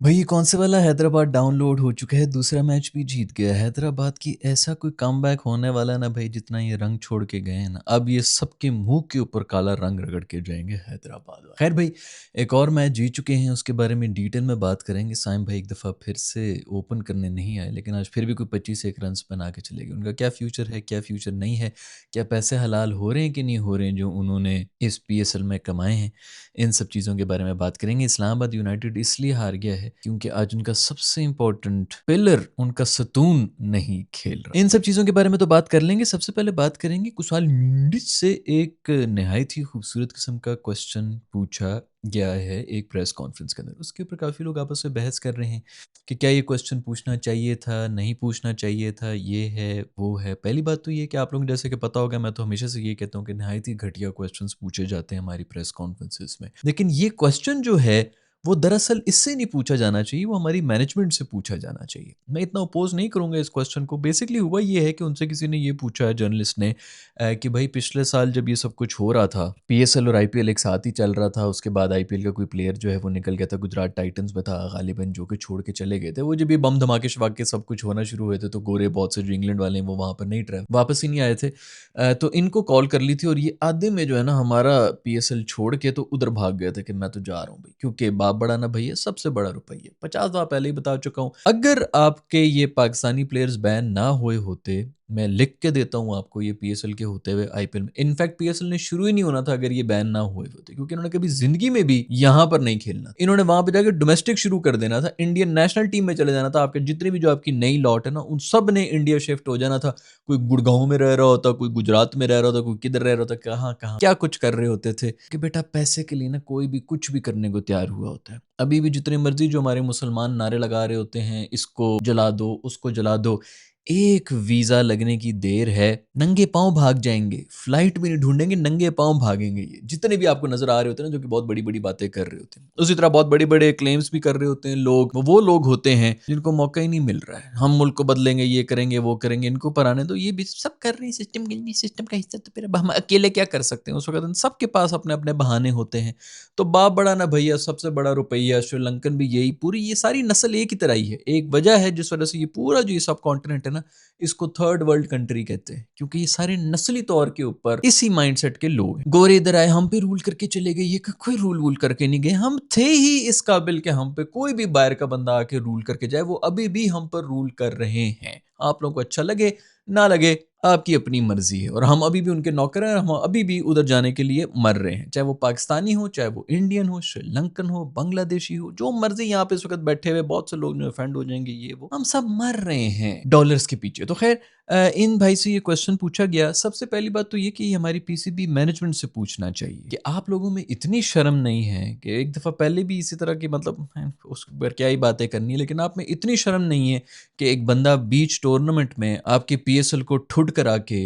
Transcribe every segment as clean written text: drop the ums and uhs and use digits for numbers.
भाई ये कौन से वाला हैदराबाद डाउनलोड हो चुका है, दूसरा मैच भी जीत गया हैदराबाद की। ऐसा कोई कमबैक होने वाला ना भाई, जितना ये रंग छोड़ के गए हैं ना, अब ये सबके मुंह के ऊपर काला रंग रगड़ के जाएंगे हैदराबाद वाले। खैर भाई, एक और मैच जीत चुके हैं, उसके बारे में डिटेल में बात करेंगे। साइम भाई एक दफ़ा फिर से ओपन करने नहीं आए, लेकिन आज फिर भी कोई 25 एक रन बना के चले गए। उनका क्या फ्यूचर है, क्या फ्यूचर नहीं है, क्या पैसे हलाल हो रहे हैं कि नहीं हो रहे हैं जो उन्होंने इस PSL में कमाए हैं, इन सब चीज़ों के बारे में बात करेंगे। इस्लामाबाद यूनाइटेड इसलिए हार गया है क्योंकि आज उनका सबसे इंपॉर्टेंट पिलर, उनका सतून नहीं खेल रहा। इन सब चीज़ों के बारे में तो बात कर लेंगे। सबसे पहले बात करेंगे कुशाल मेंडिस से। एक नहायत ही खूबसूरत किस्म का क्वेश्चन पूछा गया है एक प्रेस कॉन्फ्रेंस के अंदर। उसके ऊपर काफ़ी लोग आपस में बहस कर रहे हैं कि क्या ये क्वेश्चन पूछना चाहिए था, नहीं पूछना चाहिए था, ये है वो है। पहली बात तो ये कि आप लोगों को जैसे कि पता होगा, मैं तो हमेशा से ये कहता हूँ कि नहायत ही घटिया क्वेश्चंस पूछे जाते हैं हमारी प्रेस कॉन्फ्रेंसेस में। लेकिन ये क्वेश्चन जो है वो दरअसल इससे नहीं पूछा जाना चाहिए, वो हमारी मैनेजमेंट से पूछा जाना चाहिए। मैं इतना अपोज नहीं करूँगा इस क्वेश्चन को। बेसिकली हुआ ये है कि उनसे किसी ने ये पूछा है, जर्नलिस्ट ने, कि भाई पिछले साल जब ये सब कुछ हो रहा था, PSL और IPL एक साथ ही चल रहा था, उसके बाद IPL का कोई प्लेयर जो है वो निकल गया था, गुजरात टाइटंस में था गालिबन, जो कि छोड़ के चले गए थे। वो जब ये बम धमाके शवाके सब कुछ होना शुरू हुए थे, तो गोरे बहुत से जो इंग्लैंड वाले हैं वो वहाँ पर नहीं ट्रैवल, वापस ही नहीं आए थे। तो इनको कॉल कर ली थी और ये आधे में जो है ना हमारा PSL छोड़ के तो उधर भाग गया था कि मैं तो जा रहा हूँ भाई, क्योंकि बाप बड़ा ना भैया, सबसे बड़ा रुपया। 50 दफा पहले ही बता चुका हूँ, अगर आपके ये पाकिस्तानी प्लेयर्स बैन ना हुए होते, मैं लिख के देता हूँ आपको, ये PSL के होते हुए IPL में, इनफैक्ट PSL ने शुरू ही नहीं होना था अगर ये बैन ना हुए होते, क्योंकि इन्होंने कभी जिंदगी में भी यहाँ पर नहीं खेलना। इन्होंने वहां पे जाकर डोमेस्टिक शुरू कर देना था, इंडियन नेशनल टीम में चले जाना था। आपके जितने भी जो आपकी नई लॉट है ना, उन सब ने इंडिया शिफ्ट हो जाना था। कोई गुड़गांव में रह रहा होता, कोई गुजरात में रह रहा होता, कोई किधर रह रहा होता, कहाँ कहाँ क्या कुछ कर रहे होते थे कि बेटा पैसे के लिए ना कोई भी कुछ भी करने को तैयार हुआ होता है। अभी भी जितने मर्जी जो हमारे मुसलमान नारे लगा रहे होते हैं, इसको जला दो, उसको जला दो, एक वीजा लगने की देर है, नंगे पांव भाग जाएंगे, फ्लाइट भी नहीं ढूंढेंगे, नंगे पांव भागेंगे। ये जितने भी आपको नजर आ रहे होते हैं ना, जो कि बहुत बड़ी बड़ी बातें कर रहे होते हैं, उसी तरह बहुत बड़े बड़े क्लेम्स भी कर रहे होते हैं लोग, वो लोग होते हैं जिनको मौका ही नहीं मिल रहा है। हम मुल्क को बदलेंगे, ये करेंगे, वो करेंगे, इनको पर आने दो, ये भी सब कर रहे हैं सिस्टम के भी, सिस्टम का हिस्सा। तो फिर अब हम अकेले क्या कर सकते हैं? उस वक्त सबके पास अपने अपने बहाने होते हैं। तो बाप बड़ा ना भैया, सबसे बड़ा रुपया, श्रीलंकन भी यही, पूरी ये सारी नस्ल एक ही तरह ही है। एक वजह है जिस वजह से ये पूरा जो ये सब कॉन्टिनेंट है ना, इसको थर्ड वर्ल्ड कंट्री कहते हैं, क्योंकि ये सारे नस्ली तौर के ऊपर इसी माइंडसेट के लोग हैं। गोरे इधर आए, हम पे रूल करके चले गए, ये कोई रूल वूल करके नहीं गए। हम थे ही इस काबिल के हम पे कोई भी बाहर का बंदा आके रूल करके जाए, वो अभी भी हम पर रूल कर रहे हैं। आप लोगों को अच्छा लगे ना लगे, आपकी अपनी मर्जी है, और हम अभी भी उनके नौकर हैं। हम अभी भी उधर जाने के लिए मर रहे हैं, चाहे वो पाकिस्तानी हो, चाहे वो इंडियन हो, श्रीलंकन हो, बांग्लादेशी हो, जो मर्जी यहाँ पे इस वक्त बैठे हुए बहुत से लोग जो ऑफेंड हो जाएंगे, ये वो, हम सब मर रहे हैं डॉलर्स के पीछे। तो खैर, इन भाई से ये क्वेश्चन पूछा गया। सबसे पहली बात तो ये कि हमारी PCB मैनेजमेंट से पूछना चाहिए कि आप लोगों में इतनी शर्म नहीं है कि एक दफ़ा पहले भी इसी तरह की, मतलब उस पर क्या ही बातें करनी है, लेकिन आप में इतनी शर्म नहीं है कि एक बंदा बीच टूर्नामेंट में आपके PSL को ठुड करा के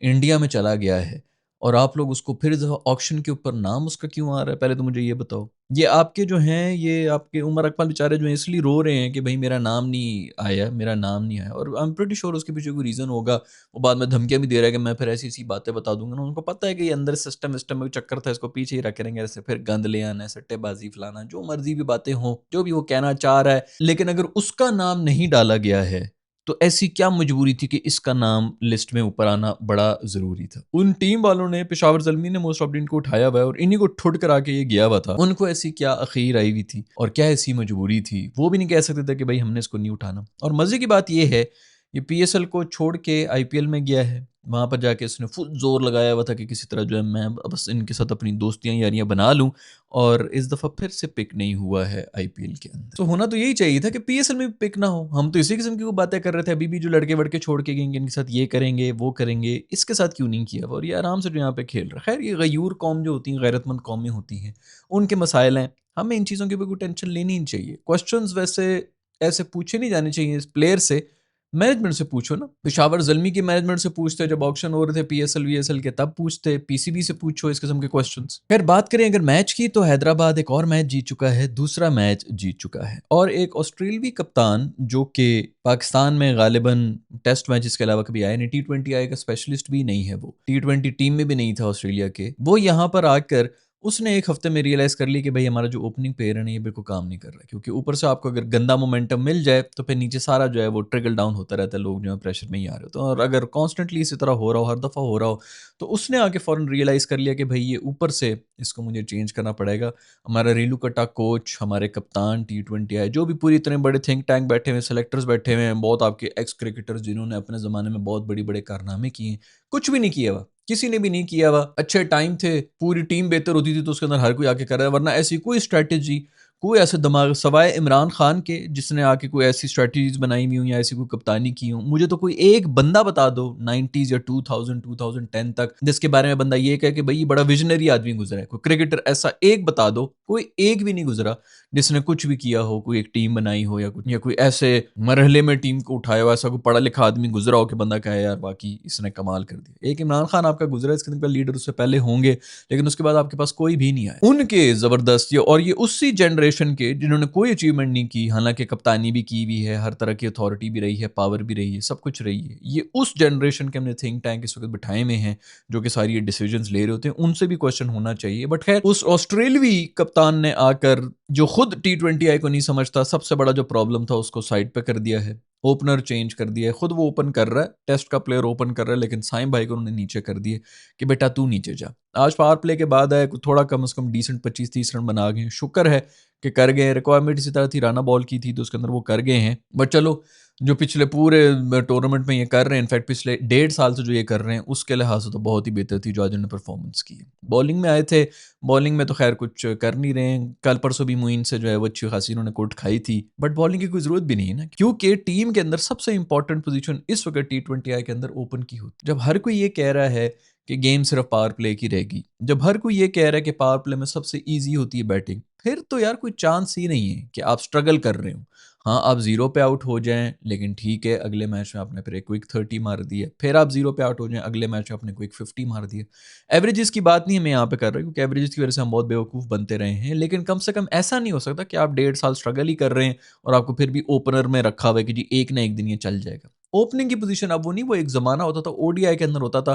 इंडिया में चला गया है, और आप लोग उसको फिर ऑक्शन के ऊपर नाम उसका क्यों आ रहा है? पहले तो मुझे ये बताओ। ये आपके जो हैं, ये आपके उमर अकमल बेचारे जो हैं, इसलिए रो रहे हैं कि भाई मेरा नाम नहीं आया, मेरा नाम नहीं आया, और आई एम प्रीटी श्योर उसके पीछे कोई रीज़न होगा। वो बाद में धमकियाँ भी दे रहा है कि मैं फिर ऐसी-ऐसी बातें बता दूँगा ना। उनको पता है कि ये अंदर सिस्टम विस्टम में चक्कर था, इसको पीछे ही रखे रहेंगे, ऐसे फिर गंद ले आना है, सट्टेबाज़ी फलाना, जो मर्ज़ी भी बातें हों, जो भी वो कहना चाह रहा है। लेकिन अगर उसका नाम नहीं डाला गया है, तो ऐसी क्या मजबूरी थी कि इसका नाम लिस्ट में ऊपर आना बड़ा ज़रूरी था? उन टीम वालों ने, पेशावर ज़ल्मी ने मोस्ट ऑफ इनको उठाया हुआ है और इन्हीं को ठुड करा के ये गया हुआ था। उनको ऐसी क्या अख़ीर आई हुई थी और क्या ऐसी मजबूरी थी? वो भी नहीं कह सकते थे कि भाई हमने इसको नहीं उठाना। और मज़े की बात ये है, ये PSL को छोड़ के IPL में गया है। वहाँ पर जाके इसने फुल ज़ोर लगाया हुआ था कि किसी तरह जो है मैं बस इनके साथ अपनी दोस्तियाँ यारियाँ बना लूँ, और इस दफ़ा फिर से पिक नहीं हुआ है IPL के अंदर। तो होना तो यही चाहिए था कि PSL में भी पिक ना हो। हम तो इसी किस्म की वो बातें कर रहे थे, अभी भी जो लड़के-वड़के छोड़ के गएँगे, इनके साथ ये करेंगे, वो करेंगे, इसके साथ क्यों नहीं किया? और ये आराम से जो यहाँ पे खेल रहा है। खैर, ये गयूर कौम जो होती हैं, गैरतमंद कौमें होती हैं, उनके मसाइल हैं। हमें इन चीज़ों की भी कोई टेंशन लेनी नहीं चाहिए। क्वेश्चंस वैसे ऐसे पूछे नहीं जाने चाहिए इस प्लेयर से, मैनेजमेंट से पूछो ना। पेशावर ज़ल्मी की मैनेजमेंट से पूछते, जब ऑक्शन हो रहे थे PSL VSL के, तब पूछते। PCB से पूछो इस किस्म के क्वेश्चंस। खैर, बात करें अगर मैच की, तो हैदराबाद एक और मैच जीत चुका है, दूसरा मैच जीत चुका है, और एक ऑस्ट्रेलियावी कप्तान जो कि पाकिस्तान में गालिबन टेस्ट मैचेस के अलावा कभी आया नहीं, T20 आएगा स्पेशलिस्ट भी नहीं है, वो T20 टीम में भी नहीं था ऑस्ट्रेलिया के, वो यहाँ पर आकर उसने 1 हफ्ते में रियलाइज़ कर ली कि भाई हमारा जो ओपनिंग पेयर है ना, ये बिल्कुल काम नहीं कर रहा है, क्योंकि ऊपर से आपको अगर गंदा मोमेंटम मिल जाए, तो फिर नीचे सारा जो है वो ट्रिकल डाउन होता रहता है, लोग जो है प्रेशर में ही आ रहे होते हैं। और अगर कॉन्स्टेंटली इसी तरह हो रहा हो, हर दफ़ा हो रहा हो, तो उसने आके फ़ौरन रियलाइज़ कर लिया कि भाई ये ऊपर से इसको मुझे चेंज करना पड़ेगा। हमारा रेलुकटा कोच, हमारे कप्तान, टी20 आए, जो भी पूरी इतने बड़े थिंक टैंक बैठे हुए हैं, सेलेक्टर्स बैठे हुए हैं, बहुत आपके एक्स क्रिकेटर्स जिन्होंने अपने ज़माने में बहुत बड़े-बड़े कारनामे किए हैं, कुछ भी नहीं किया हुआ। किसी ने भी नहीं किया हुआ। अच्छे टाइम थे, पूरी टीम बेहतर होती थी तो उसके अंदर हर कोई आके कर रहा है, वरना ऐसी कोई स्ट्रैटेजी, कोई ऐसे दिमाग सिवाय इमरान खान के जिसने आके कोई ऐसी स्ट्रैटेजीज़ बनाई हुई हों या ऐसी कोई कप्तानी की हो। मुझे तो कोई एक बंदा बता दो 90s या 2000 2010 तक जिसके बारे में बंदा ये कहे कि भई ये बड़ा विज़नरी आदमी गुज़रा है। कोई क्रिकेटर ऐसा एक बता दो, कोई एक भी नहीं गुज़रा जिसने कुछ भी किया हो, कोई एक टीम बनाई हो या कोई ऐसे मरहले में टीम को उठाया हो, ऐसा कोई पढ़ा-लिखा आदमी गुज़रा हो कि बंदा कहे यार वाक़ई इसने कमाल कर दिया। एक इमरान खान आपका गुज़रा है, इसके अंदर लीडर उससे पहले होंगे, लेकिन उसके बाद आपके पास कोई भी नहीं आया। उनके ज़बरदस्त ये और ये उसी जनरेशन के जिन्होंने कोई अचीवमेंट नहीं की, हालाँकि कप्तानी भी की हुई है, हर तरह की अथॉरिटी भी रही है, पावर भी रही है, सब कुछ रही है। ये उस जनरेशन के हमने थिंक टैंक इस वक़्त बिठाए हुए हैं, जो कि सारी ये डिसीजंस ले रहे होते हैं, उनसे भी क्वेश्चन होना चाहिए। बट ख़ैर उस ऑस्ट्रेलवी कप्तान ने आकर जो खुद टी20 आई को नहीं समझता, सबसे बड़ा जो प्रॉब्लम था उसको साइड पे कर दिया है। ओपनर चेंज कर दिया है, खुद वो ओपन कर रहा है, टेस्ट का प्लेयर ओपन कर रहा है, लेकिन साइम भाई को उन्होंने नीचे कर दिए कि बेटा तू नीचे जा। आज पावर प्ले के बाद आया, थोड़ा कम से कम डिसेंट 25-30 रन बना गए हैं, शुक्र है कि कर गए हैं। रिक्वायरमेंट इसी तरह थी, राना बॉल की थी तो उसके अंदर वो कर गए हैं। बट चलो जो पिछले पूरे टूर्नामेंट में ये कर रहे हैं, इनफैक्ट पिछले 1.5 साल से जो ये कर रहे हैं, उसके लिहाज से तो बहुत ही बेहतर थी जो आज उन्होंने परफॉर्मेंस की है। बॉलिंग में आए थे, बॉलिंग में तो खैर कुछ कर नहीं रहे हैं। कल परसों भी मुइन से जो है वो अच्छी खासी उन्होंने कुट खाई थी, बट बॉलिंग की कोई ज़रूरत भी नहीं है ना, क्योंकि टीम के अंदर सबसे इंपॉर्टेंट पोजीशन इस वक्त टी20 आई के अंदर ओपन की होती है। जब हर कोई ये कह रहा है कि गेम सिर्फ पावर प्ले की रहेगी, जब हर कोई ये कह रहा है कि पावर प्ले में सबसे ईजी होती है बैटिंग, फिर तो यार कोई चांस ही नहीं है कि आप स्ट्रगल कर रहे हो। हाँ, आप 0 पे आउट हो जाएँ, लेकिन ठीक है, अगले मैच में आपने फिर एक क्विक 30 मार दी है। फिर आप 0 पे आउट हो जाएँ, अगले मैच में आपने क्विक 50 मार दी है। एवरेजेस की बात नहीं मैं यहाँ पे कर रहा हूँ, क्योंकि एवरेजेस की वजह से हम बहुत बेवकूफ़ बनते रहे हैं। लेकिन कम से कम ऐसा नहीं हो सकता कि आप 1.5 साल स्ट्रगल ही कर रहे हैं और आपको फिर भी ओपनर में रखा हुआ है कि जी एक ना एक दिन ये चल जाएगा। ओपनिंग की पोज़ीशन अब वो नहीं, वो एक ज़माना होता था, ओडीआई के अंदर होता था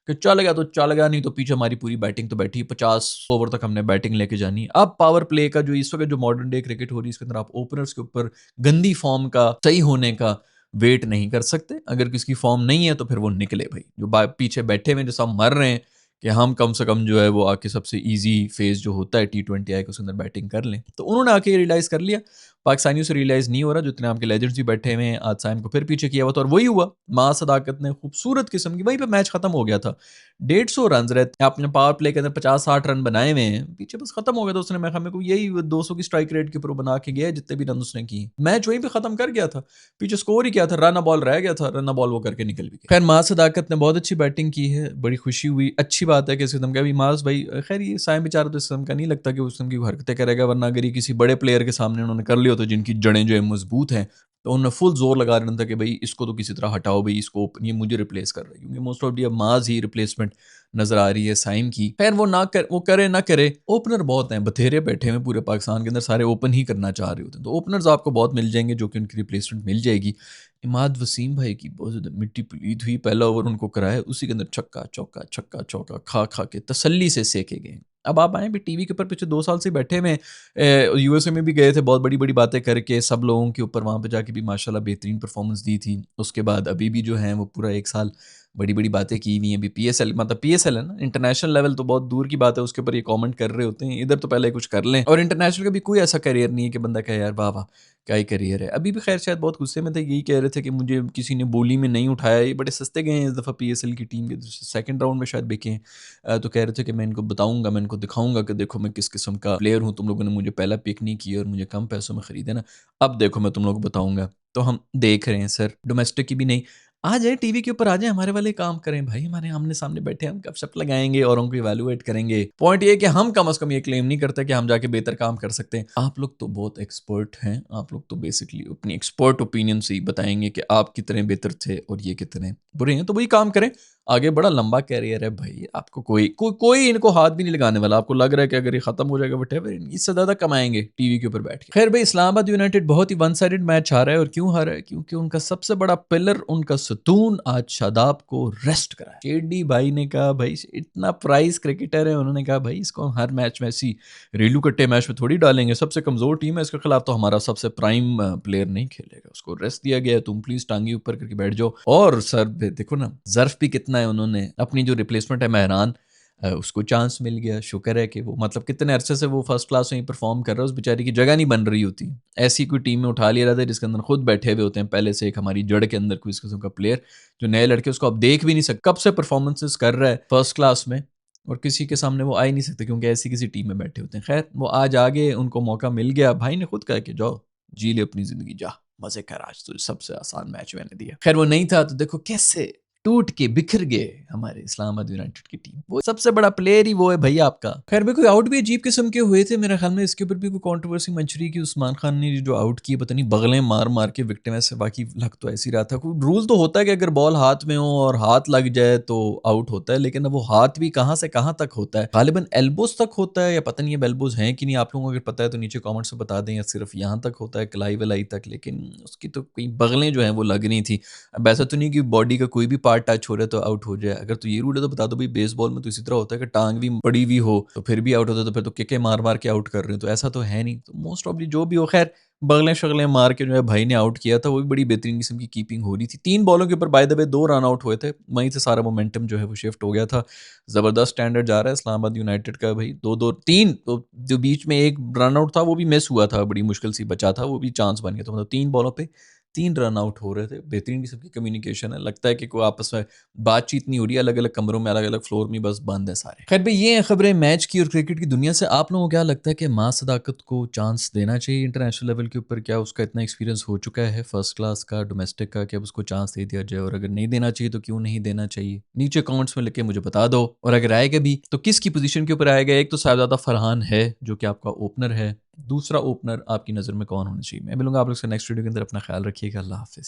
कि चल गया तो चल गया, नहीं तो पीछे हमारी पूरी बैटिंग तो बैठी, 50 ओवर तक हमने बैटिंग लेके जानी है। अब पावर प्ले का जो इस वक़्त जो मॉडर्न डे क्रिकेट हो रही है, इसके अंदर आप ओपनर्स के ऊपर गंदी फॉर्म का सही होने का वेट नहीं कर सकते। अगर किसी की फॉर्म नहीं है तो फिर वो निकले भई। जो पीछे बैठे हुए हैं, जो सब मर रहे हैं कि हम कम से कम जो है वो आके सबसे ईज़ी फेज़ जो होता है टी20 आई के उसके अंदर बैटिंग कर लें। तो उन्होंने आके रियलाइज़ कर लिया। पाकिस्तानियों से रियलाइज़ नहीं हो रहा, जो इतने आपके लेजेंड्स भी बैठे हुए हैं, आज साइम को फिर पीछे किया हुआ था और वही हुआ। माँ सदाकत ने खूबसूरत किस्म की, वहीं पे मैच खत्म हो गया था। 150 रन्स रहते, आपने पावर प्ले के अंदर 50-60 रन बनाए हुए हैं, पीछे बस खत्म हो गया था। उसने मेरे को यही 200 की स्ट्राइक रेट के ऊपर बना के गया है, जितने भी रन उसने किए। मैच वहीं पे खत्म कर गया था। पीछे स्कोर ही क्या था, रन बॉल रह गया था, रन बॉल वो करके निकल भी गया। खैर माँ सदाकत ने बहुत अच्छी बैटिंग की है, बड़ी खुशी हुई। अच्छी बात है कि इस किस्म का भी मास भाई, खैर ये साइम बेचारा तो इस किस्म का नहीं लगता कि उस किस्म की हरकतें करेगा, वरना अगर ये किसी बड़े प्लेयर के सामने उन्होंने कर लिया, तो जिनकी जड़ें जो है मजबूत हैं, तो उन्होंने फुल जोर लगा देना था कि भाई इसको तो किसी तरह हटाओ, भाई इसको, ये मुझे रिप्लेस कर रहा है, क्योंकि मोस्ट ऑफ अब माज ही रिप्लेसमेंट नजर आ रही है साइम की। खैर वो ना कर, वो करे ना करे, ओपनर बहुत हैं, बथेरे बैठे हुए पूरे पाकिस्तान के अंदर, सारे ओपन ही करना चाह रहे होते हैं, तो ओपनर्स आपको बहुत मिल जाएंगे जो कि उनकी रिप्लेसमेंट मिल जाएगी। इमाद वसीम भाई की बहुत ज़्यादा मिट्टी पलीद हुई, पहला ओवर उनको कराया, उसी के अंदर छक्का चौका छक्का चौका खा खा के तसल्ली से सेके गए। अब आप आए भी टीवी के ऊपर, पिछले 2 साल से बैठे में यूएसए में भी गए थे, बहुत बड़ी बड़ी बातें करके सब लोगों के ऊपर, वहाँ पे जाके भी माशाल्लाह बेहतरीन परफॉर्मेंस दी थी। उसके बाद अभी भी जो है वो पूरा 1 साल बड़ी बड़ी बातें की हुई हैं। अभी पीएसएल, मतलब पीएसएल है ना, इंटरनेशनल लेवल तो बहुत दूर की बात है, उसके ऊपर ये कमेंट कर रहे होते हैं। इधर तो पहले कुछ कर लें, और इंटरनेशनल का भी कोई ऐसा करियर नहीं है कि बंदा कहे यार वाह वाह क्या ही करियर है। अभी भी खैर शायद बहुत गुस्से में थे, यही कह रहे थे कि मुझे किसी ने बोली में नहीं उठाया, ये बड़े सस्ते गए हैं इस दफ़ा पीएसएल की टीम के, सेकंड राउंड में शायद बिके हैं। तो कह रहे थे कि मैं इनको बताऊंगा, मैं इनको दिखाऊंगा कि देखो मैं किस किस्म का प्लेयर हूँ, तुम लोगों ने मुझे पहला पिक नहीं किया और मुझे कम पैसों में खरीदे ना, अब देखो मैं तुम लोगों को बताऊंगा। तो हम देख रहे हैं सर, डोमेस्टिक की भी नहीं, आ जाए टीवी के ऊपर, आ जाए हमारे वाले काम करें भाई, हमारे आमने सामने बैठे हम गपशप लगाएंगे और उनको इवैल्यूएट करेंगे। पॉइंट ये है कि हम कम से कम ये क्लेम नहीं करते कि हम जाके बेहतर काम कर सकते हैं। आप लोग तो बहुत एक्सपर्ट हैं, आप लोग तो बेसिकली अपनी एक्सपर्ट ओपिनियन से ही बताएंगे कि आप कितने बेहतर थे और ये कितने बुरे हैं, तो वही काम करें। आगे बड़ा लंबा कैरियर है भाई, आपको कोई इनको हाथ भी नहीं लगाने वाला। आपको लग रहा है कि अगर ये खत्म हो जाएगा व्हाटएवर, इससे ज़्यादा कमाएंगे टीवी के ऊपर बैठ के। खैर भाई, इस्लामाबाद यूनाइटेड बहुत ही वन साइडेड मैच हारा है। और क्यों हारा है? क्योंकि उनका सबसे बड़ा पिलर, उनका सतून आज शादाब को रेस्ट करा है। केडी भाई ने कहा भाई इतना प्राइस क्रिकेटर है, उन्होंने कहा भाई इसको हर मैच में ऐसी रेलू कट्टे मैच में थोड़ी डालेंगे, सबसे कमजोर टीम है, इसके खिलाफ तो हमारा सबसे प्राइम प्लेयर नहीं खेलेगा, उसको रेस्ट दिया गया है, तुम प्लीज टांगी ऊपर करके बैठ जाओ। और सर देखो ना जर्फ भी कितना है, उन्होंने अपनी जो रिप्लेसमेंट है मेहरान, उसको चांस मिल गया। शुक्र है कि वो मतलब कितने अरसे से वो फर्स्ट क्लास में परफॉर्म कर रहा है, उस बेचारी की जगह नहीं बन रही होती। ऐसी कोई टीम में उठा लिया जाता है जिसके अंदर खुद बैठे हुए होते हैं पहले से एक हमारी जड़ के अंदर कोई इस किस्म का प्लेयर, जो नए लड़के उसको आप देख भी नहीं सकते कब से परफॉर्मेंसेस कर रहा है फर्स्ट क्लास में, और किसी के सामने वो आ ही नहीं सकते क्योंकि ऐसी किसी टीम में बैठे होते हैं। खैर वो आज आगे उनको मौका मिल गया, भाई ने खुद कहा कि जाओ जी ले अपनी जिंदगी, जा मजे कर, आज तो सबसे आसान मैच मैंने दिया। खैर वो नहीं था तो देखो कैसे टूट के बिखर गए हमारे इस्लामाबाद यूनाइटेड की टीम। वो सबसे बड़ा प्लेयर ही वो है भैया आपका। खैर भी कोई आउट भी अजीब किस्म के हुए थे मेरे ख्याल में, इसके ऊपर भी कोई कंट्रोवर्सी मच रही कि उस्मान खान ने जो आउट किए पता नहीं बगलें मार मार के विक्टिम, ऐसे बाकी लग तो ऐसी रहा था। कोई रूल तो होता है कि अगर बॉल हाथ में हो और हाथ लग जाए तो आउट होता है, लेकिन अब वो हाथ भी कहाँ से कहाँ तक होता है, गालिबन एल्बोज तक होता है या पता नहीं है एल्बोज हैं कि नहीं। आप लोगों को अगर पता है तो नीचे कॉमेंट से बता दें, या सिर्फ यहाँ तक होता है कलाई वलाई तक, लेकिन उसकी तो कोई बगलें जो है वो लग रही थी। अब ऐसा तो नहीं कि बॉडी का कोई भी पार्ट टच हो रहा है तो आउट हो जाए। अगर तो ये रूल है तो बता दो भाई, बेसबॉल में तो इसी तरह होता है कि टांग भी पड़ी हुई हो तो फिर भी आउट होता है, तो फिर तो किके मार मार के आउट कर रहे हो, तो ऐसा तो है नहीं। तो मोस्ट ऑफली जो भी हो, खैर बगलें शगलें मार के जो है भाई ने आउट किया था, वो भी बड़ी बेहतरीन किस्म की कीपिंग हो रही थी। 3 बॉलों के ऊपर by the way 2 run out हुए थे, वहीं से सारा मोमेंटम जो है वो शिफ्ट हो गया था। जबरदस्त स्टैंडर्ड जा रहा है इस्लामाबाद यूनाइटेड का भाई। 2-2-3 तो जो बीच में एक रन आउट था वो भी मिस हुआ था, बड़ी मुश्किल से बचा था, वो भी चांस बन गया था। मतलब 3 बॉलों पे 3 रन आउट हो रहे थे। बेहतरीन किस्म की कम्युनिकेशन है, लगता है कि कोई आपस में बातचीत नहीं हो रही है, अलग अलग कमरों में अलग अलग फ्लोर में बस बंद है सारे। खैर भाई ये हैं खबरें मैच की और क्रिकेट की दुनिया से। आप लोगों को क्या लगता है कि माँ सदाकत को चांस देना चाहिए इंटरनेशनल लेवल के ऊपर? क्या उसका इतना एक्सपीरियंस हो चुका है फर्स्ट क्लास का, डोमेस्टिक का, क्या उसको चांस दे दिया जाए? और अगर नहीं देना चाहिए तो क्यों नहीं देना चाहिए? नीचे कमेंट्स में लिख के मुझे बता दो। और अगर आएगा भी तो किसकी पोजीशन के ऊपर आएगा? एक तो साहिबजादा फरहान है जो कि आपका ओपनर है, दूसरा ओपनर आपकी नज़र में कौन होना चाहिए? मैं मिलूंगा आप लोग से नेक्स्ट वीडियो के अंदर। अपना ख्याल रखिएगा, अल्लाह हाफिज़।